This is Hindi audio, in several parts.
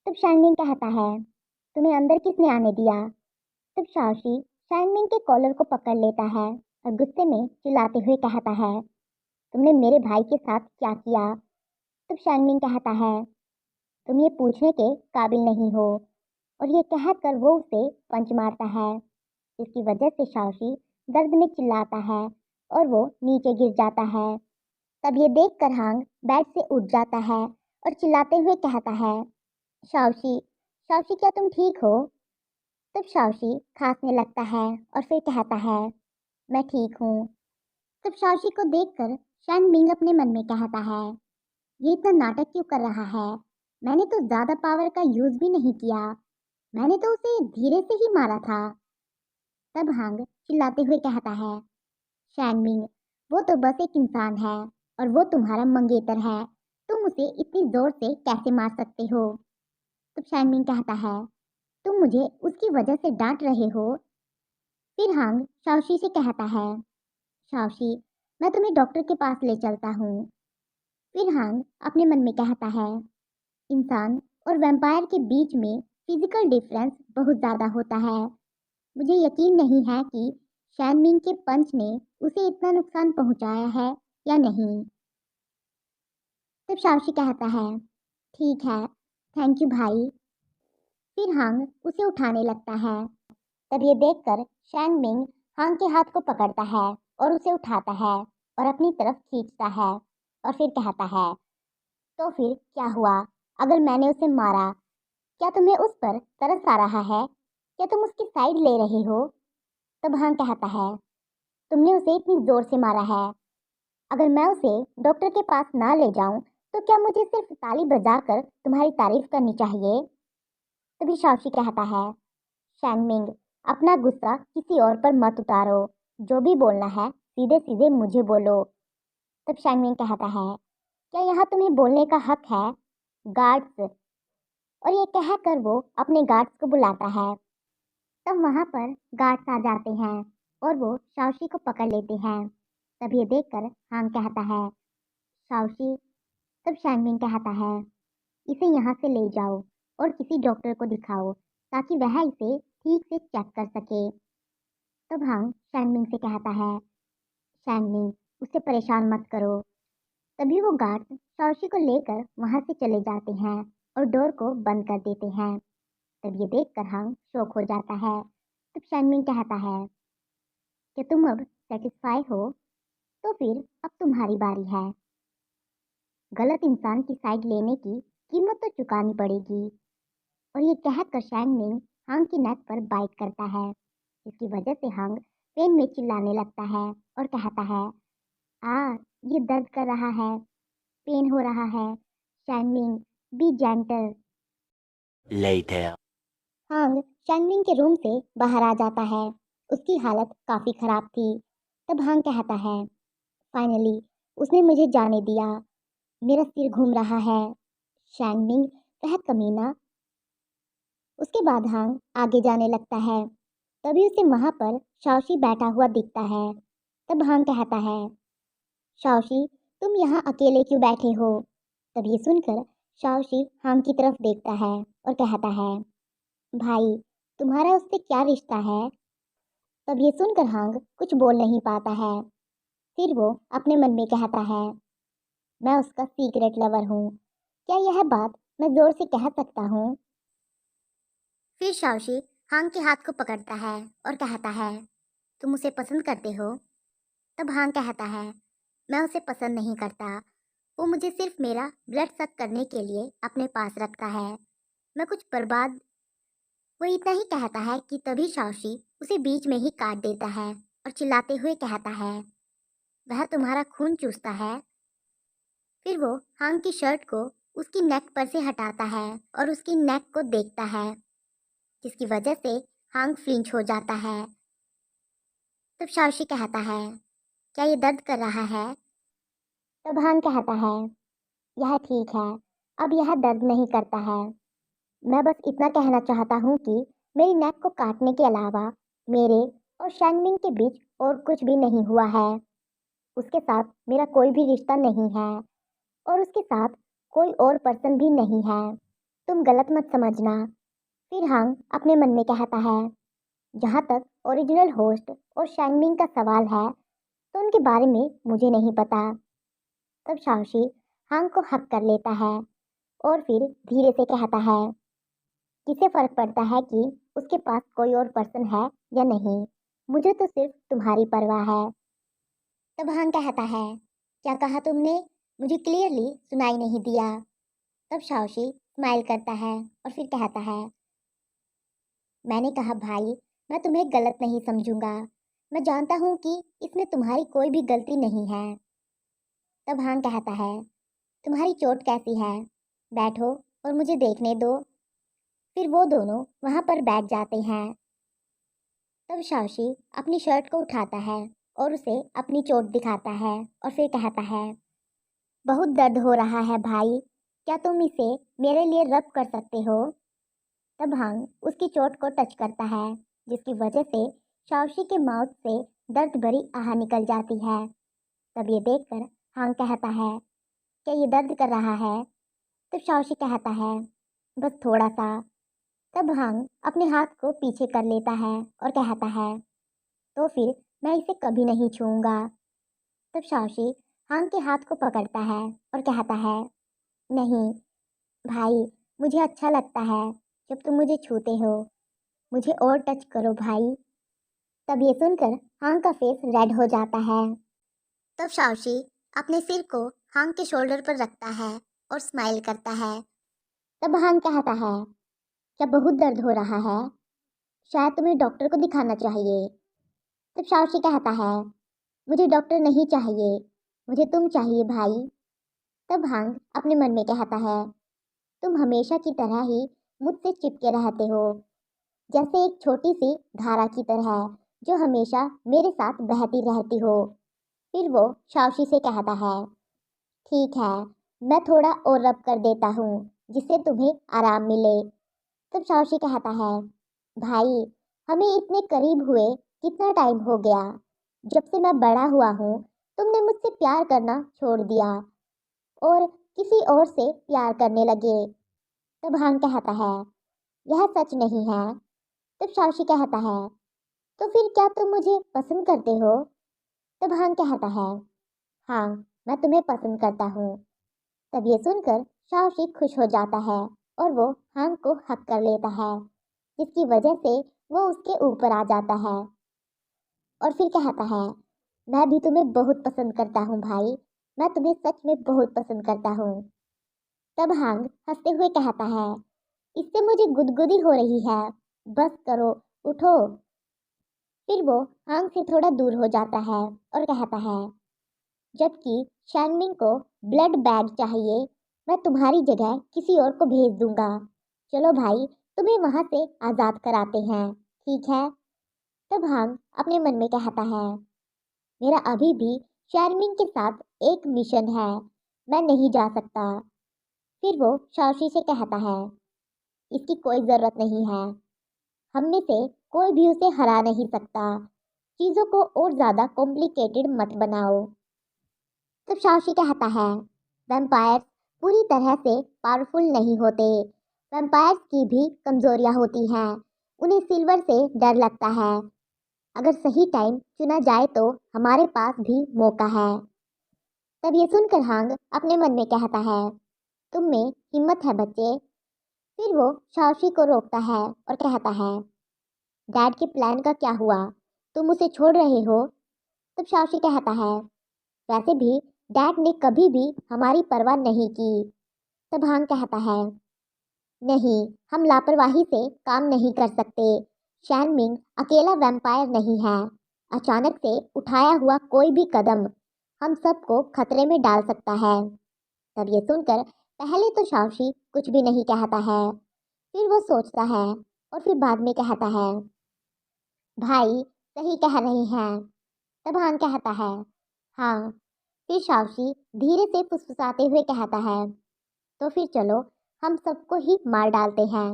तब शानमिंग कहता है, तुम्हें अंदर किसने आने दिया? तब शाओशी शानमिंग के कॉलर को पकड़ लेता है और गुस्से में चिल्लाते हुए कहता है, तुमने मेरे भाई के साथ क्या किया? तब शानमिंग कहता है, तुम ये पूछने के काबिल नहीं हो। और ये कहकर वो उसे पंच मारता है, जिसकी वजह से शाओशी दर्द में चिल्लाता है और वो नीचे गिर जाता है। तब ये देखकर हांग बेड से उठ जाता है और चिल्लाते हुए कहता है, शाओशी, शाओशी क्या तुम ठीक हो? तब शाओशी खांसने लगता है और फिर कहता है, मैं ठीक हूँ। तब शाओशी को देखकर शैन मिंग अपने मन में कहता है, ये इतना नाटक क्यों कर रहा है? मैंने तो ज्यादा पावर का यूज भी नहीं किया, मैंने तो उसे धीरे से ही मारा था। तब हांग चिल्लाते हुए कहता है, शैन मिंग, वो तो बस एक इंसान है और वो तुम्हारा मंगेतर है, तुम उसे इतनी जोर से कैसे मार सकते हो? तब शैन मिंग कहता है, तुम मुझे उसकी वजह से डांट रहे हो। फिर हांग शाओशी से कहता है, शाओशी, मैं तुम्हें डॉक्टर के पास ले चलता हूँ। फिर हांग अपने मन में कहता है, इंसान और वैम्पायर के बीच में फिजिकल डिफरेंस बहुत ज़्यादा होता है। मुझे यकीन नहीं है कि शैनमिंग के पंच ने उसे इतना नुकसान पहुंचाया है या नहीं। तब शाओशी कहता है, ठीक है, थैंक यू भाई। फिर हांग उसे उठाने लगता है। तब ये देखकर शैन मिंग हांग के हाथ को पकड़ता है और उसे उठाता है और अपनी तरफ खींचता है और फिर कहता है, तो फिर क्या हुआ? अगर मैंने उसे मारा, क्या तुम्हें उस पर तरस आ रहा है? क्या तुम उसकी साइड ले रहे हो? तब हांग कहता है, तुमने उसे इतनी जोर से मारा है, अगर मैं उसे डॉक्टर के पास ना ले जाऊं तो क्या मुझे सिर्फ ताली बजाकर तुम्हारी तारीफ करनी चाहिए? तभी शाओशी कहता है, शैनमिंग, अपना गुस्सा किसी और पर मत उतारो, जो भी बोलना है सीधे सीधे मुझे बोलो। तब शैनमिंग कहता है, क्या यहाँ तुम्हें बोलने का हक है? गार्ड्स। और ये कहकर वो अपने गार्ड्स को बुलाता है। तब वहां पर गार्ड्स आ जाते हैं और वो शाओशी को पकड़ लेते हैं। तब ये देखकर हांग कहता है, शाओशी। तब शैनमिंग कहता है, इसे यहाँ से ले जाओ और किसी डॉक्टर को दिखाओ ताकि वह इसे ठीक से चेक कर सके। तब हांग शैनमिंग से कहता है, शैनमिंग, उसे परेशान मत करो। तभी वो गार्ड्स शाओशी को लेकर वहां से चले जाते हैं और डोर को बंद कर देते हैं। तब ये देखकर हांग शॉक हो जाता है। तब शैनमिंग कहता है, कि तुम अब सेटिस्फाई हो, तो फिर अब तुम्हारी बारी है। गलत इंसान की साइड लेने की कीमत तो चुकानी पड़ेगी। और ये कहकर शैनमिंग हांग की नेक पर बाइट करता है, जिसकी वजह से हांग पेन में चिल्लाने लगता है और कहता है, आ, ये दर्द कर रहा है, पेन हो रहा है, शैनमिंग, बी जेंटल। Later. हांग शैनमिंग के रूम से बाहर आ जाता है। उसकी हालत काफी खराब थी। तब हांग कहता है, फाइनली उसने मुझे जाने दिया, मेरा सिर घूम रहा है। शैनमिंग, वह कमीना। उसके बाद हांग आगे जाने लगता है। तभी उसे वहां पर शाओशी बैठा हुआ दिखता है। तब हांग कहता है, शाओशी, तुम यहाँ अकेले क्यों बैठे हो? तब ये सुनकर शाओशी हांग की तरफ देखता है और कहता है, भाई, तुम्हारा उससे क्या रिश्ता है? तब ये सुनकर हांग कुछ बोल नहीं पाता है। फिर वो अपने मन में कहता है, मैं उसका सीक्रेट लवर हूँ, क्या यह बात मैं जोर से कह सकता हूँ? फिर शाओशी हांग के हाथ को पकड़ता है और कहता है, तुम उसे पसंद करते हो? तब हांग कहता है, मैं उसे पसंद नहीं करता, वो मुझे सिर्फ मेरा ब्लड सक करने के लिए अपने पास रखता है, मैं कुछ बर्बाद। वो इतना ही कहता है कि तभी शाओशी उसे बीच में ही काट देता है और चिल्लाते हुए कहता है, वह तुम्हारा खून चूसता है। फिर वो हांग की शर्ट को उसकी नेक पर से हटाता है और उसकी नेक को देखता है, जिसकी वजह से हांग फ्लिंच हो जाता है। तब शाओशी कहता है, क्या ये दर्द कर रहा है? तब हांग कहता है, यह ठीक है, अब यह दर्द नहीं करता है। मैं बस इतना कहना चाहता हूँ कि मेरी नेक को काटने के अलावा मेरे और शैनमिंग के बीच और कुछ भी नहीं हुआ है। उसके साथ मेरा कोई भी रिश्ता नहीं है और उसके साथ कोई और पर्सन भी नहीं है। तुम गलत मत समझना। फिर हांग अपने मन में कहता है, जहाँ तक ओरिजिनल होस्ट और शाइनमिंग का सवाल है तो उनके बारे में मुझे नहीं पता। तब शाओशी हांग को हक कर लेता है और फिर धीरे से कहता है, किसे फर्क पड़ता है कि उसके पास कोई और पर्सन है या नहीं, मुझे तो सिर्फ तुम्हारी परवाह है। तब हांग कहता है, क्या कहा तुमने? मुझे क्लियरली सुनाई नहीं दिया। तब शाओशी स्माइल करता है और फिर कहता है, मैंने कहा भाई, मैं तुम्हें गलत नहीं समझूंगा। मैं जानता हूँ कि इसमें तुम्हारी कोई भी गलती नहीं है। तब हांग कहता है, तुम्हारी चोट कैसी है? बैठो और मुझे देखने दो। फिर वो दोनों वहां पर बैठ जाते हैं। तब शाओशी अपनी शर्ट को उठाता है और उसे अपनी चोट दिखाता है और फिर कहता है, बहुत दर्द हो रहा है भाई, क्या तुम इसे मेरे लिए रब कर सकते हो? तब हांग उसकी चोट को टच करता है, जिसकी वजह से शाओशी के माउथ से दर्द भरी आह निकल जाती है। तब ये देखकर हांग कहता है, क्या ये दर्द कर रहा है? तब शाओशी कहता है, बस थोड़ा सा। तब हांग अपने हाथ को पीछे कर लेता है और कहता है, तो फिर मैं इसे कभी नहीं छूऊंगा। तब शाओशी हांग के हाथ को पकड़ता है और कहता है, नहीं भाई, मुझे अच्छा लगता है जब तुम मुझे छूते हो, मुझे और टच करो भाई। तब ये सुनकर हांग का फेस रेड हो जाता है। तब शाओशी अपने सिर को हांग के शोल्डर पर रखता है और स्माइल करता है। तब हांग कहता है, क्या बहुत दर्द हो रहा है? शायद तुम्हें डॉक्टर को दिखाना चाहिए। तब शाओशी कहता है, मुझे डॉक्टर नहीं चाहिए, मुझे तुम चाहिए भाई। तब हांग अपने मन में कहता है, तुम हमेशा की तरह ही मुझसे चिपके रहते हो, जैसे एक छोटी सी धारा की तरह जो हमेशा मेरे साथ बहती रहती हो। फिर वो शाओशी से कहता है, ठीक है, मैं थोड़ा और रब कर देता हूँ जिससे तुम्हें आराम मिले। तब शाओशी कहता है, भाई, हमें इतने करीब हुए कितना टाइम हो गया? जब से मैं बड़ा हुआ हूँ तुमने मुझसे प्यार करना छोड़ दिया और किसी और से प्यार करने लगे। तब हांग कहता है, यह सच नहीं है। तब शाओशी कहता है, तो फिर क्या तुम मुझे पसंद करते हो? तब हांग कहता है, हाँ, मैं तुम्हें पसंद करता हूँ। तब ये सुनकर शाओशी खुश हो जाता है और वो हांग को हक कर लेता है, जिसकी वजह से वो उसके ऊपर आ जाता है और फिर कहता है, मैं भी तुम्हें बहुत पसंद करता हूँ भाई, मैं तुम्हें सच में बहुत पसंद करता हूँ। तब हांग हंसते हुए कहता है, इससे मुझे गुदगुदी हो रही है, बस करो, उठो। फिर वो हांग से थोड़ा दूर हो जाता है और कहता है, जबकि शैनमिंग को ब्लड बैग चाहिए, मैं तुम्हारी जगह किसी और को भेज दूंगा। चलो भाई, तुम्हें वहां से आज़ाद कराते हैं, ठीक है? तब हांग अपने मन में कहता है, मेरा अभी भी शैनमिंग के साथ एक मिशन है, मैं नहीं जा सकता। फिर वो शाओशी से कहता है, इसकी कोई ज़रूरत नहीं है, हम में से कोई भी उसे हरा नहीं सकता, चीज़ों को और ज़्यादा कॉम्प्लिकेटेड मत बनाओ। तब शाओशी कहता है, वैम्पायर्स पूरी तरह से पावरफुल नहीं होते, वैम्पायर्स की भी कमजोरियां होती हैं, उन्हें सिल्वर से डर लगता है। अगर सही टाइम चुना जाए तो हमारे पास भी मौका है। तब ये सुनकर हांग अपने मन में कहता है, तुम में हिम्मत है बच्चे। फिर वो शाओशी को रोकता है और कहता है, डैड के प्लान का क्या हुआ, तुम उसे छोड़ रहे हो? तब शाओशी कहता है, वैसे भी डैड ने कभी भी हमारी परवाह नहीं की। तब हांग कहता है, नहीं, हम लापरवाही से काम नहीं कर सकते, शैनमिंग अकेला वैम्पायर नहीं है, अचानक से उठाया हुआ कोई भी कदम हम सबको खतरे में डाल सकता है। तब ये सुनकर पहले तो शाओशी कुछ भी नहीं कहता है, फिर वो सोचता है और फिर बाद में कहता है, भाई, सही कह रहे हैं। तब हांग कहता है, हाँ। फिर शाओशी धीरे से फुसफुसाते हुए कहता है, तो फिर चलो हम सबको ही मार डालते हैं।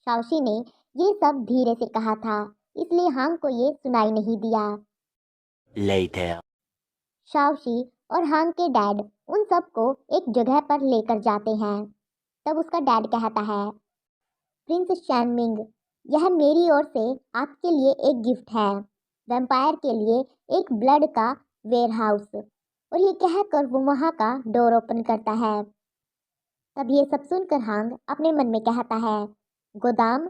शाओशी ने ये सब धीरे से कहा था, इसलिए हांग को ये सुनाई नहीं दिया। Later. शाओशी और हांग के डैड उन सबको एक जगह पर लेकर जाते हैं। तब उसका डैड कहता है, प्रिंस शैनमिंग, यह मेरी ओर से आपके लिए एक गिफ्ट है, वैम्पायर के लिए एक ब्लड का वेयरहाउस। और ये कहकर वो वहाँ का डोर ओपन करता है। तब ये सब सुनकर हांग अपने मन में कहता है, गोदाम,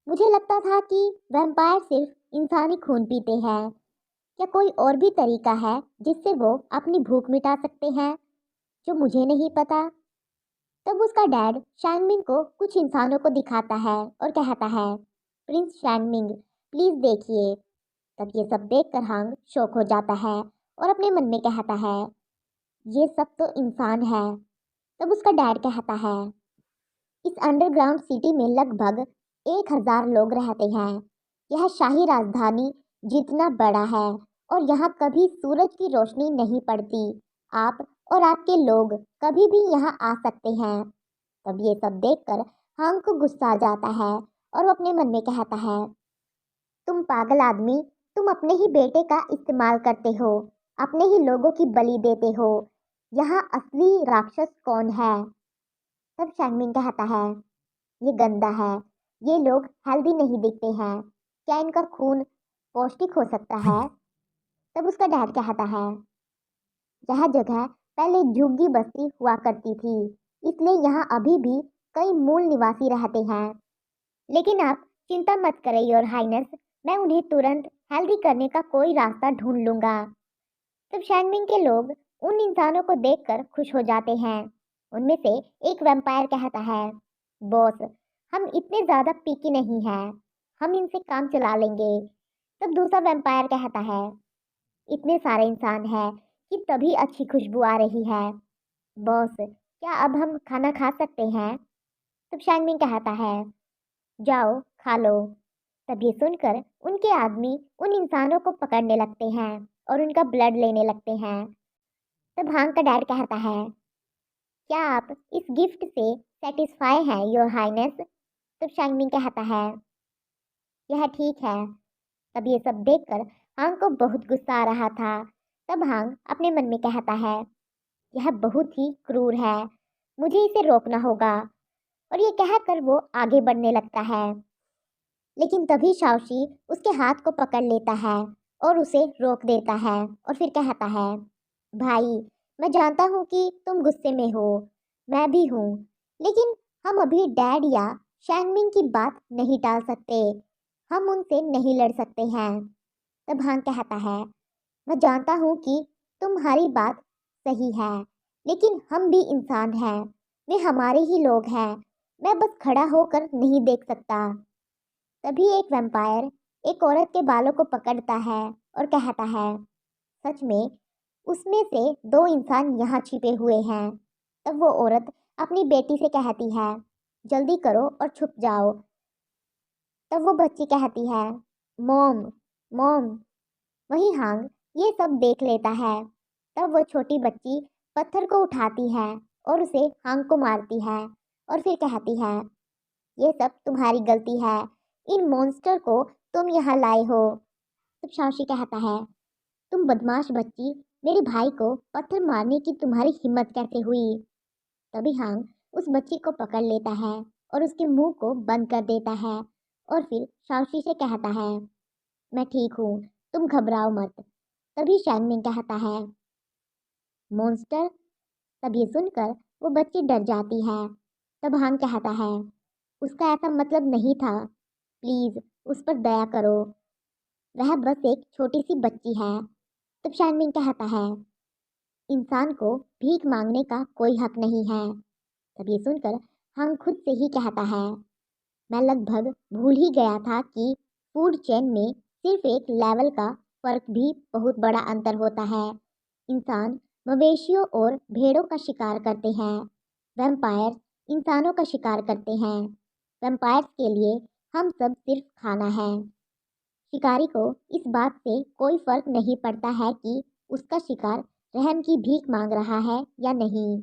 मुझे लगता था कि वैम्पायर सिर्फ इंसानी खून पीते हैं। क्या कोई और भी तरीका है जिससे वो अपनी भूख मिटा सकते हैं, जो मुझे नहीं पता? तब उसका डैड शैनमिंग को कुछ इंसानों को दिखाता है और कहता है, प्रिंस शैनमिंग, प्लीज देखिए। तब ये सब देखकर हांग शौक हो जाता है और अपने मन में कहता है, ये सब तो इंसान है। तब उसका डैड कहता है, इस अंडरग्राउंड सिटी में लगभग 1,000 लोग रहते हैं। यह शाही राजधानी जितना बड़ा है और यहाँ कभी सूरज की रोशनी नहीं पड़ती। आप और आपके लोग कभी भी यहाँ आ सकते हैं। तब ये सब देखकर हांग को गुस्सा आ जाता है और वो अपने मन में कहता है, तुम पागल आदमी, तुम अपने ही बेटे का इस्तेमाल करते हो, अपने ही लोगों की बलि देते हो। यहाँ असली राक्षस कौन है? तब शैनमिंग कहता है, ये गंदा है, ये लोग हेल्दी नहीं दिखते हैं, क्या इनका खून पौष्टिक हो सकता है? तब उसका डैड कहता है, यह जगह पहले झुग्गी बस्ती हुआ करती थी, इसलिए यहाँ अभी भी कई मूल निवासी रहते हैं। लेकिन आप चिंता मत करें योर हाइनेस, मैं उन्हें तुरंत हेल्दी करने का कोई रास्ता ढूंढ लूंगा। तब शैनमिंग के लोग उन इंसानों को देखकर खुश हो जाते हैं। उनमें से एक वैम्पायर कहता है, बॉस, हम इतने ज़्यादा पीकी नहीं हैं, हम इनसे काम चला लेंगे। तब दूसरा वैम्पायर कहता है, इतने सारे इंसान हैं कि तभी अच्छी खुशबू आ रही है। बॉस, क्या अब हम खाना खा सकते हैं? तब शैनमिंग कहता है, जाओ खा लो। तब ये सुनकर उनके आदमी उन इंसानों को पकड़ने लगते हैं और उनका ब्लड लेने लगते हैं। तब हांग का डैड कहता है, क्या आप इस गिफ्ट से सेटिस्फाई हैं योर हाइनेस? तब शांगमिंग कहता है, यह ठीक है। तब ये सब देखकर हांग को बहुत गुस्सा आ रहा था। तब हांग अपने मन में कहता है, यह बहुत ही क्रूर है, मुझे इसे रोकना होगा। और ये कहकर वो आगे बढ़ने लगता है। लेकिन तभी शाओशी उसके हाथ को पकड़ लेता है और उसे रोक देता है और फिर कहता है, भाई, मैं जानता हूँ कि तुम गुस्से में हो, मैं भी हूँ, लेकिन हम अभी डैड या शैनमिंग की बात नहीं टाल सकते, हम उनसे नहीं लड़ सकते हैं। तब हांग कहता है, मैं जानता हूँ कि तुम्हारी बात सही है, लेकिन हम भी इंसान हैं, वे हमारे ही लोग हैं, मैं बस खड़ा होकर नहीं देख सकता। तभी एक वैम्पायर एक औरत के बालों को पकड़ता है और कहता है, सच में उसमें से 2 इंसान यहाँ छिपे हुए हैं। तब वो औरत अपनी बेटी से कहती है, जल्दी करो और छुप जाओ। तब वो बच्ची कहती है, मॉम, मॉम। वही हांग ये सब देख लेता है। तब वो छोटी बच्ची पत्थर को उठाती है और उसे हांग को मारती है और फिर कहती है, ये सब तुम्हारी गलती है, इन मॉन्स्टर को तुम यहाँ लाए हो। तब शाओशी कहता है, तुम बदमाश बच्ची, मेरे भाई को पत्थर मारने की तुम्हारी हिम्मत कैसे हुई? तभी हांग उस बच्ची को पकड़ लेता है और उसके मुंह को बंद कर देता है और फिर शाओशी से कहता है, मैं ठीक हूँ, तुम घबराओ मत। तभी शैनमिंग कहता है, मॉन्स्टर। तब ये सुनकर वो बच्ची डर जाती है। तब हांग कहता है, उसका ऐसा मतलब नहीं था, प्लीज उस पर दया करो, वह बस एक छोटी सी बच्ची है। तब शैनमिंग कहता है, इंसान को भीख मांगने का कोई हक नहीं है। तब ये सुनकर हांग खुद से ही कहता है, मैं लगभग भूल ही गया था कि फूड चेन में सिर्फ एक लेवल का फर्क भी बहुत बड़ा अंतर होता है। इंसान मवेशियों और भेड़ों का शिकार करते हैं, वैम्पायर्स इंसानों का शिकार करते हैं। वैम्पायर्स के लिए हम सब सिर्फ खाना है। शिकारी को इस बात से कोई फर्क नहीं पड़ता है कि उसका शिकार रहम की भीख मांग रहा है या नहीं।